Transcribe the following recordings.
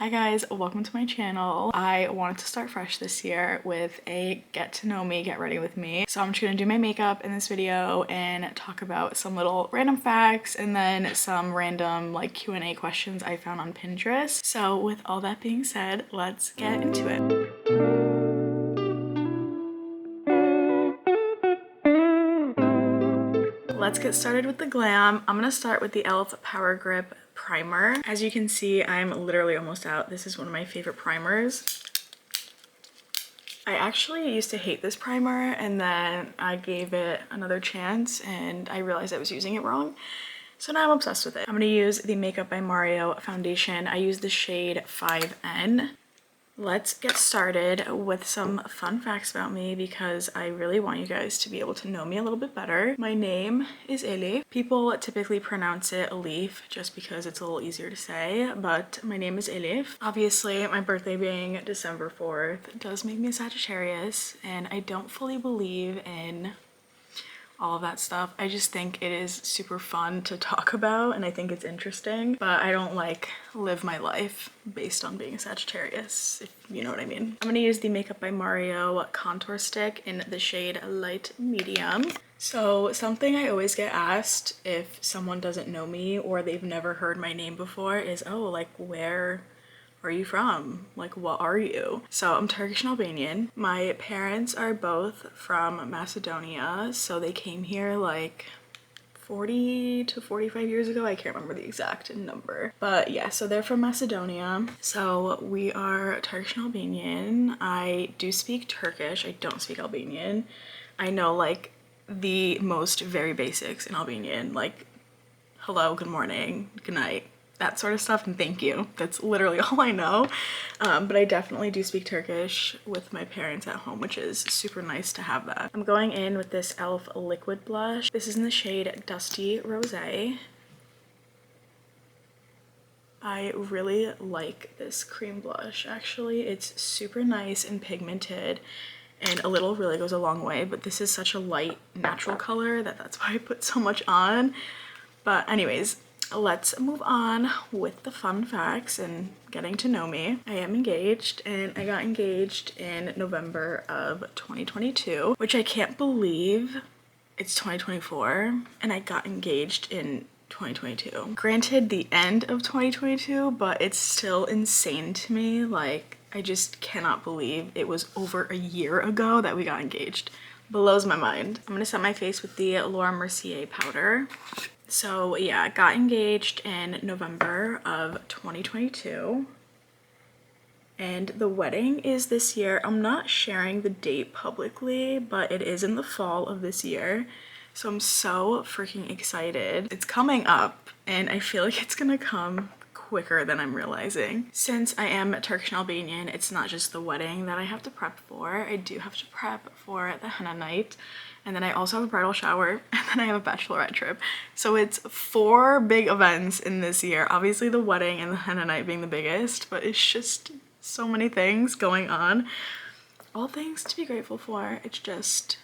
Hi guys, welcome to my channel. I wanted to start fresh this year with a get to know me, get ready with me. So I'm just gonna do my makeup in this video and talk about some little random facts and then some random like Q&A questions I found on Pinterest. So with all that being said, let's get into it. Let's get started with the glam. I'm gonna start with the e.l.f. Power Grip primer. As you can see, I'm literally almost out. This is one of my favorite primers. I actually used to hate this primer and then I gave it another chance and I realized I was using it wrong. So now I'm obsessed with it. I'm gonna use the Makeup by Mario foundation. I use the shade 5N. Let's get started with some fun facts about me because I really want you guys to be able to know me a little bit better. My name is Elif. People typically pronounce it Elif just because it's a little easier to say, but my name is Elif. Obviously, my birthday being December 4th does make me a Sagittarius, and I don't fully believe in all of that stuff. I just think it is super fun to talk about and I think it's interesting, but I don't like live my life based on being a Sagittarius, if you know what I mean. I'm gonna use the Makeup by Mario contour stick in the shade Light Medium. So something I always get asked if someone doesn't know me or they've never heard my name before is, oh, like where are you from? Like, what are you? So I'm Turkish and Albanian. My parents are both from Macedonia, so they came here like 40 to 45 years ago. I can't remember the exact number. But yeah, so they're from Macedonia. So we are Turkish and Albanian. I do speak Turkish. I don't speak Albanian. I know like the most very basics in Albanian, like hello, good morning, good night, that sort of stuff, and thank you. That's literally all I know. But I definitely do speak Turkish with my parents at home, which is super nice to have that. I'm going in with this e.l.f. liquid blush. This is in the shade Dusty Rosé. I really like this cream blush, actually. It's super nice and pigmented, and a little really goes a long way, but this is such a light, natural color that's why I put so much on. But anyways, let's move on with the fun facts and getting to know me. I am engaged and I got engaged in November of 2022, which I can't believe it's 2024 and I got engaged in 2022. Granted, the end of 2022, but it's still insane to me. Like, I just cannot believe it was over a year ago that we got engaged. Blows my mind. I'm gonna set my face with the Laura Mercier powder. So yeah, got engaged in November of 2022 and the wedding is this year. I'm not sharing the date publicly, but it is in the fall of this year. So I'm so freaking excited. It's coming up and I feel like it's gonna come quicker than I'm realizing. Since I am Turkish and Albanian, it's not just the wedding that I have to prep for. I do have to prep for the henna night, and then I also have a bridal shower, and then I have a bachelorette trip. So it's 4 big events in this year. Obviously the wedding and the henna night being the biggest, but it's just so many things going on. All things to be grateful for. It's just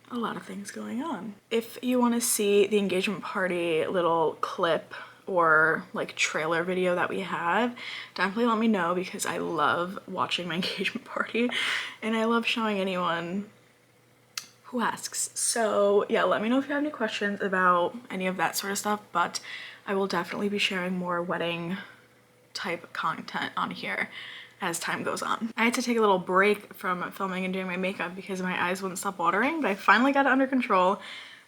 a lot of things going on. If you want to see the engagement party little clip or like trailer video that we have, definitely let me know because I love watching my engagement party and I love showing anyone who asks. So yeah, let me know if you have any questions about any of that sort of stuff, but I will definitely be sharing more wedding type content on here as time goes on. I had to take a little break from filming and doing my makeup because my eyes wouldn't stop watering, but I finally got it under control,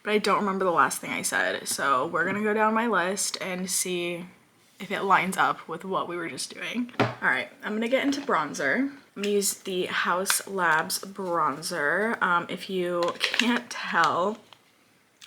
but I don't remember the last thing I said. So we're gonna go down my list and see if it lines up with what we were just doing. All right, I'm gonna get into bronzer. I'm gonna use the House Labs bronzer. If you can't tell,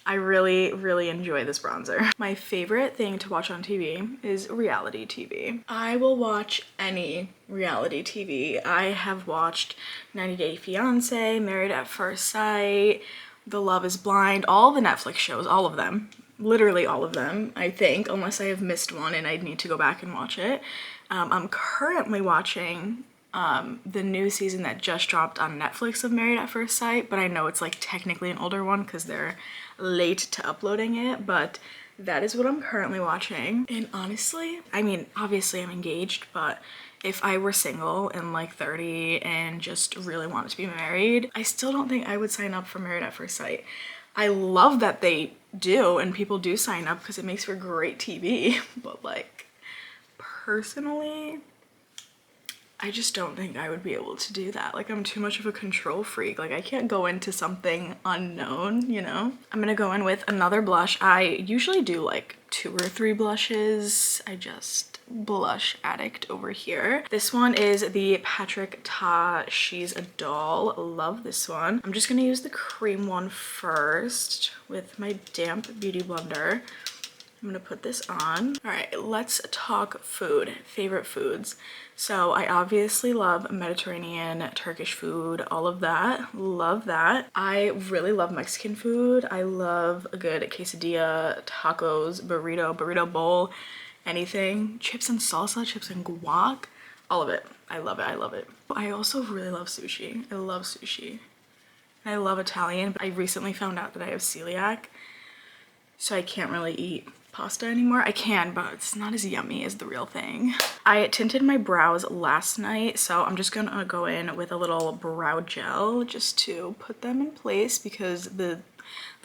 I really enjoy this bronzer. My favorite thing to watch on TV is reality TV. I will watch any reality TV. I have watched 90 Day Fiance, Married at First Sight, The Love is Blind, all the Netflix shows, all of them. Literally all of them, I think, unless I have missed one and I'd need to go back and watch it. I'm currently watching the new season that just dropped on Netflix of Married at First Sight, but I know it's like technically an older one because they're late to uploading it, but that is what I'm currently watching. And honestly, I mean, obviously I'm engaged, but if I were single and like 30 and just really wanted to be married, I still don't think I would sign up for Married at First Sight. I love that they do and people do sign up because it makes for great TV, but like personally, I just don't think I would be able to do that. Like, I'm too much of a control freak. Like, I can't go into something unknown, you know? I'm gonna go in with another blush. I usually do like 2 or 3 blushes. I just blush addict over here. This one is the Patrick Ta She's a Doll. Love this one. I'm just gonna use the cream one first with my damp beauty blender. I'm gonna put this on. All right, let's talk food, favorite foods. So I obviously love Mediterranean, Turkish food, all of that, love that. I really love Mexican food. I love a good quesadilla, tacos, burrito bowl, anything. Chips and salsa, chips and guac, all of it. I love it, I love it. I also really love sushi. I love sushi. I love Italian, but I recently found out that I have celiac, so I can't really eat pasta anymore. I can, but it's not as yummy as the real thing. I tinted my brows last night, so I'm just gonna go in with a little brow gel just to put them in place because the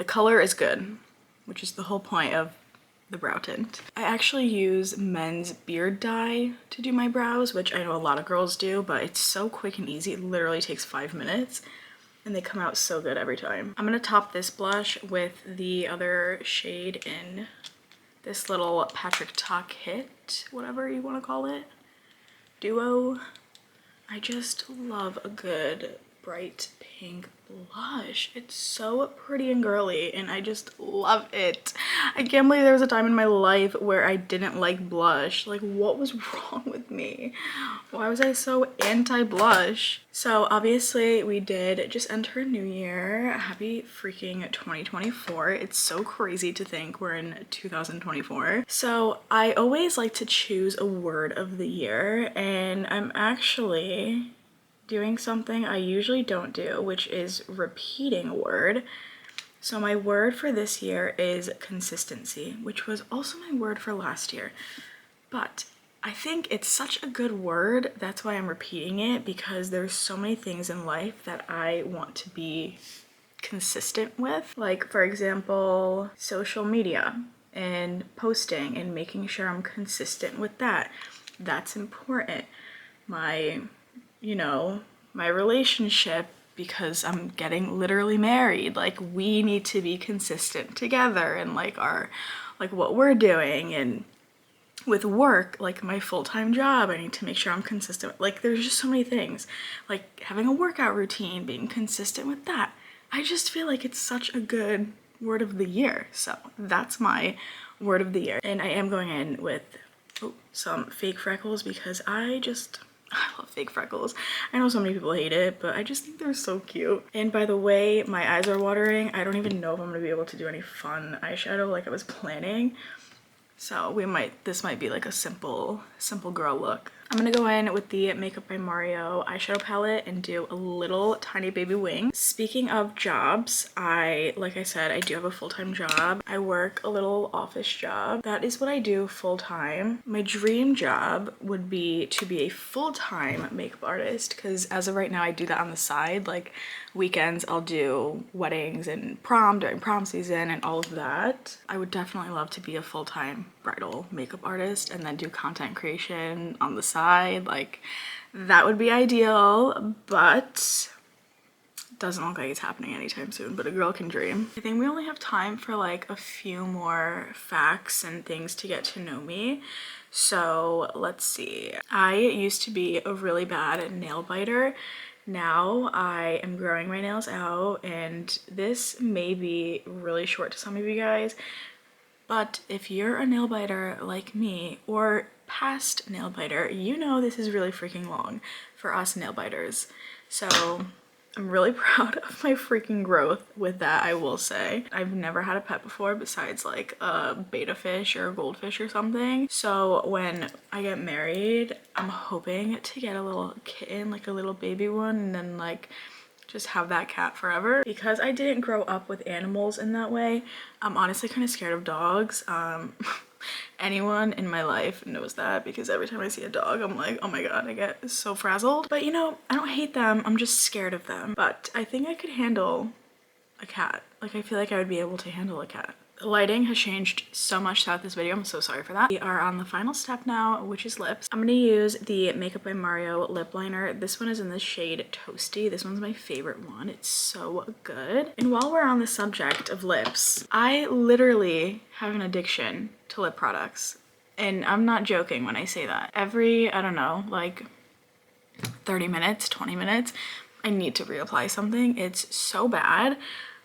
color is good, which is the whole point of the brow tint. I actually use men's beard dye to do my brows, which I know a lot of girls do, but it's so quick and easy. It literally takes 5 minutes. And they come out so good every time. I'm gonna top this blush with the other shade in this little Patrick Ta kit, whatever you wanna call it, duo. I just love a good bright pink blush. It's so pretty and girly and I just love it. I can't believe there was a time in my life where I didn't like blush. Like, what was wrong with me? Why was I so anti-blush? So obviously we did just enter a new year. Happy freaking 2024. It's so crazy to think we're in 2024. So I always like to choose a word of the year, and I'm actually doing something I usually don't do, which is repeating a word. So my word for this year is consistency, which was also my word for last year. But I think it's such a good word, that's why I'm repeating it, because there's so many things in life that I want to be consistent with. Like, for example, social media and posting and making sure I'm consistent with that. That's important. My my relationship, because I'm getting literally married, like we need to be consistent together and like what we're doing. And with work, like my full-time job, I need to make sure I'm consistent. Like, there's just so many things, like having a workout routine, being consistent with that. I just feel like it's such a good word of the year. So that's my word of the year. And I am going in with some fake freckles because I love fake freckles. I know so many people hate it, but I just think they're so cute. And by the way, my eyes are watering. I don't even know if I'm gonna be able to do any fun eyeshadow like I was planning. So this might be like a simple girl look. I'm gonna go in with the Makeup by Mario eyeshadow palette and do a little tiny baby wing. Speaking of jobs, like I said, I do have a full-time job. I work a little office job. That is what I do full-time. My dream job would be to be a full-time makeup artist, because as of right now, I do that on the side. Like weekends, I'll do weddings and prom during prom season and all of that. I would definitely love to be a full-time bridal makeup artist and then do content creation on the side. Like, that would be ideal, but doesn't look like it's happening anytime soon, but a girl can dream. I think we only have time for like a few more facts and things to get to know me. So let's see. I used to be a really bad nail biter. Now I am growing my nails out, and this may be really short to some of you guys, but if you're a nail biter like me or past nail biter, you know this is really freaking long for us nail biters. So I'm really proud of my freaking growth with that, I will say. I've never had a pet before besides like a betta fish or a goldfish or something. So when I get married, I'm hoping to get a little kitten, like a little baby one, and then like just have that cat forever. Because I didn't grow up with animals in that way, I'm honestly kind of scared of dogs. Anyone in my life knows that, because every time I see a dog, I'm like, oh my god, I get so frazzled. But you know, I don't hate them, I'm just scared of them. But I think I could handle a cat. Like, I feel like I would be able to handle a cat. The lighting has changed so much throughout this video. I'm so sorry for that. We are on the final step now, which is lips. I'm gonna use the Makeup by Mario lip liner. This one is in the shade Toasty. This one's my favorite one. It's so good. And while we're on the subject of lips, I literally have an addiction to lip products. And I'm not joking when I say that. Every, I don't know, like 30 minutes, 20 minutes, I need to reapply something. It's so bad.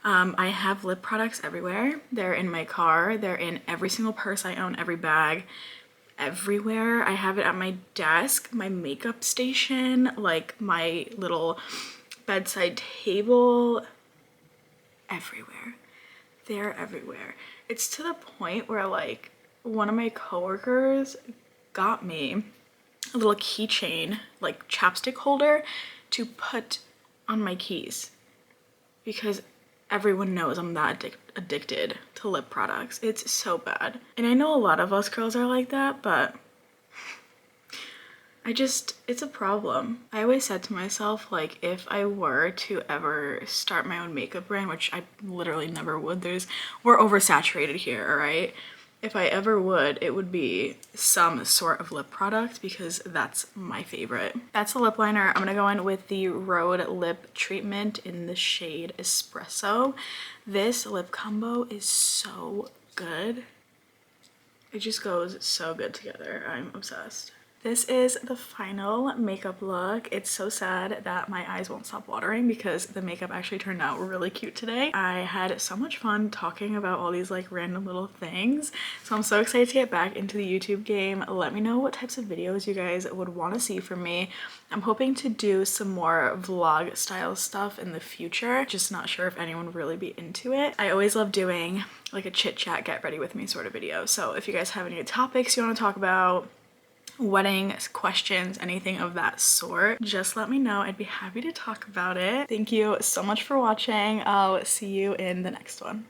I have lip products everywhere. They're in my car. They're in every single purse I own, every bag, everywhere. I have it at my desk, my makeup station, like my little bedside table, everywhere. They're everywhere. It's to the point where like one of my coworkers got me a little keychain, like chapstick holder to put on my keys, because everyone knows I'm that addicted to lip products. It's so bad. And I know a lot of us girls are like that, but it's a problem. I always said to myself, like, if I were to ever start my own makeup brand, which I literally never would, we're oversaturated here, all right? If I ever would, it would be some sort of lip product, because that's my favorite. That's the lip liner. I'm gonna go in with the Rhode Lip Treatment in the shade Espresso. This lip combo is so good. It just goes so good together. I'm obsessed. This is the final makeup look. It's so sad that my eyes won't stop watering, because the makeup actually turned out really cute today. I had so much fun talking about all these like random little things. So I'm so excited to get back into the YouTube game. Let me know what types of videos you guys would want to see from me. I'm hoping to do some more vlog style stuff in the future. Just not sure if anyone would really be into it. I always love doing like a chit chat, get ready with me sort of video. So if you guys have any topics you want to talk about, wedding questions, anything of that sort, just let me know. I'd be happy to talk about it. Thank you so much for watching. I'll see you in the next one.